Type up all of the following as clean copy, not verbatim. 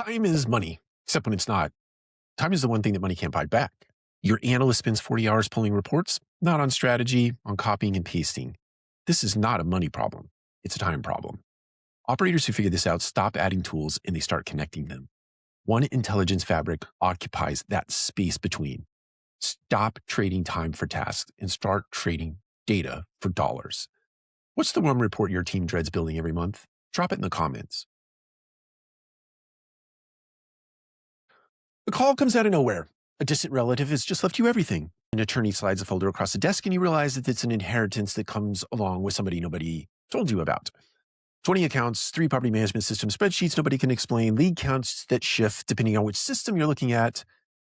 Time is money, except when it's not. Time is the one thing that money can't buy back. Your analyst spends 40 hours pulling reports, not on strategy, on copying and pasting. This is not a money problem. It's a time problem. Operators who figure this out stop adding tools and they start connecting them. One intelligence fabric occupies that space between. Stop trading time for tasks and start trading data for dollars. What's the one report your team dreads building every month? Drop it in the comments. The call comes out of nowhere. A distant relative has just left you everything. An attorney slides a folder across the desk and you realize that it's an inheritance that comes along with somebody nobody told you about. 20 accounts, 3 property management systems, spreadsheets nobody can explain, lead counts that shift depending on which system you're looking at.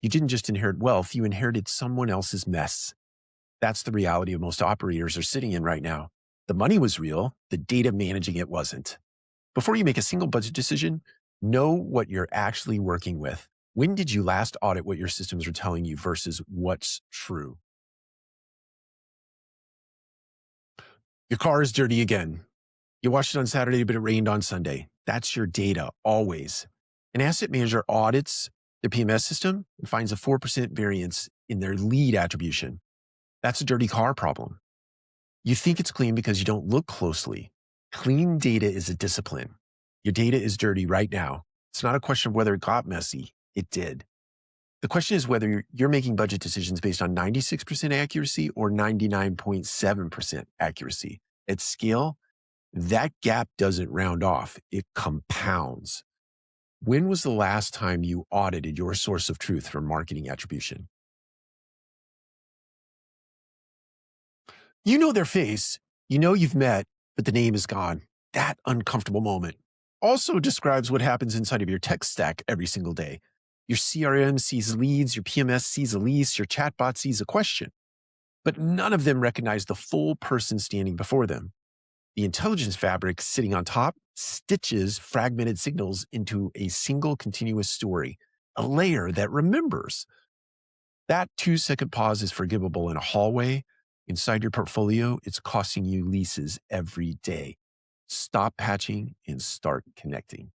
You didn't just inherit wealth, you inherited someone else's mess. That's the reality of most operators are sitting in right now. The money was real, the data managing it wasn't. Before you make a single budget decision, know what you're actually working with. When did you last audit what your systems are telling you versus what's true? Your car is dirty again. You washed it on Saturday, but it rained on Sunday. That's your data, always. An asset manager audits their PMS system and finds a 4% variance in their lead attribution. That's a dirty car problem. You think it's clean because you don't look closely. Clean data is a discipline. Your data is dirty right now. It's not a question of whether it got messy. It did. The question is whether you're making budget decisions based on 96% accuracy or 99.7% accuracy. At scale, that gap doesn't round off. It compounds. When was the last time you audited your source of truth for marketing attribution? You know their face. You know you've met, but the name is gone. That uncomfortable moment also describes what happens inside of your tech stack every single day. Your CRM sees leads, your PMS sees a lease, your chatbot sees a question, but none of them recognize the full person standing before them. The intelligence fabric sitting on top stitches fragmented signals into a single continuous story, a layer that remembers. That 2-second pause is forgivable in a hallway. Inside your portfolio, it's costing you leases every day. Stop patching and start connecting.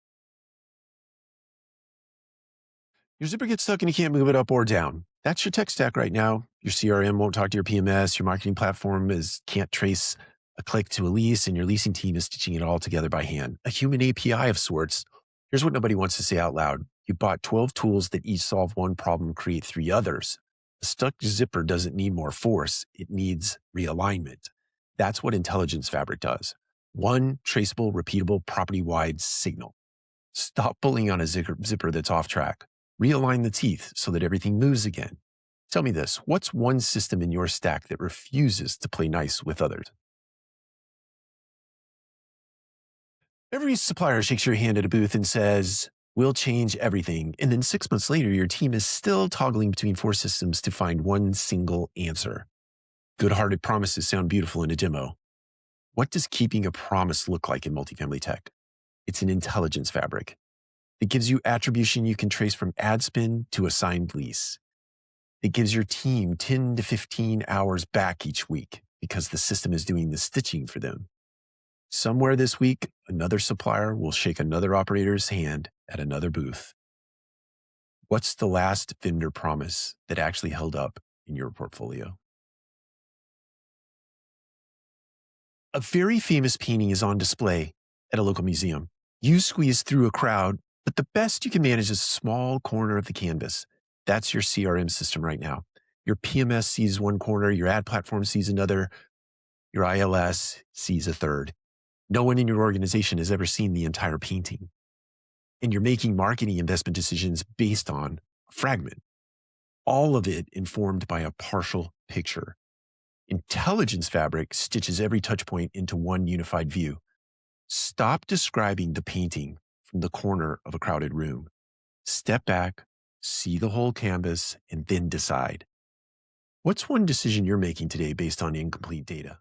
Your zipper gets stuck and you can't move it up or down. That's your tech stack right now. Your CRM won't talk to your PMS. Your marketing platform can't trace a click to a lease, and your leasing team is stitching it all together by hand. A human API of sorts. Here's what nobody wants to say out loud. You bought 12 tools that each solve one problem, create 3 others. A stuck zipper doesn't need more force. It needs realignment. That's what Intelligence Fabric does. One traceable, repeatable, property-wide signal. Stop pulling on a zipper that's off track. Realign the teeth so that everything moves again. Tell me this, what's one system in your stack that refuses to play nice with others? Every supplier shakes your hand at a booth and says, we'll change everything. And then 6 months later, your team is still toggling between 4 systems to find one single answer. Good-hearted promises sound beautiful in a demo. What does keeping a promise look like in multifamily tech? It's an intelligence fabric. It gives you attribution you can trace from ad spend to a signed lease. It gives your team 10 to 15 hours back each week because the system is doing the stitching for them. Somewhere this week, another supplier will shake another operator's hand at another booth. What's the last vendor promise that actually held up in your portfolio? A very famous painting is on display at a local museum. You squeeze through a crowd, but the best you can manage is a small corner of the canvas. That's your CRM system right now. Your PMS sees one corner, your ad platform sees another, your ILS sees a third. No one in your organization has ever seen the entire painting. And you're making marketing investment decisions based on a fragment. All of it informed by a partial picture. Intelligence Fabric stitches every touch point into one unified view. Stop describing the painting from the corner of a crowded room. Step back, see the whole canvas, and then decide. What's one decision you're making today based on incomplete data?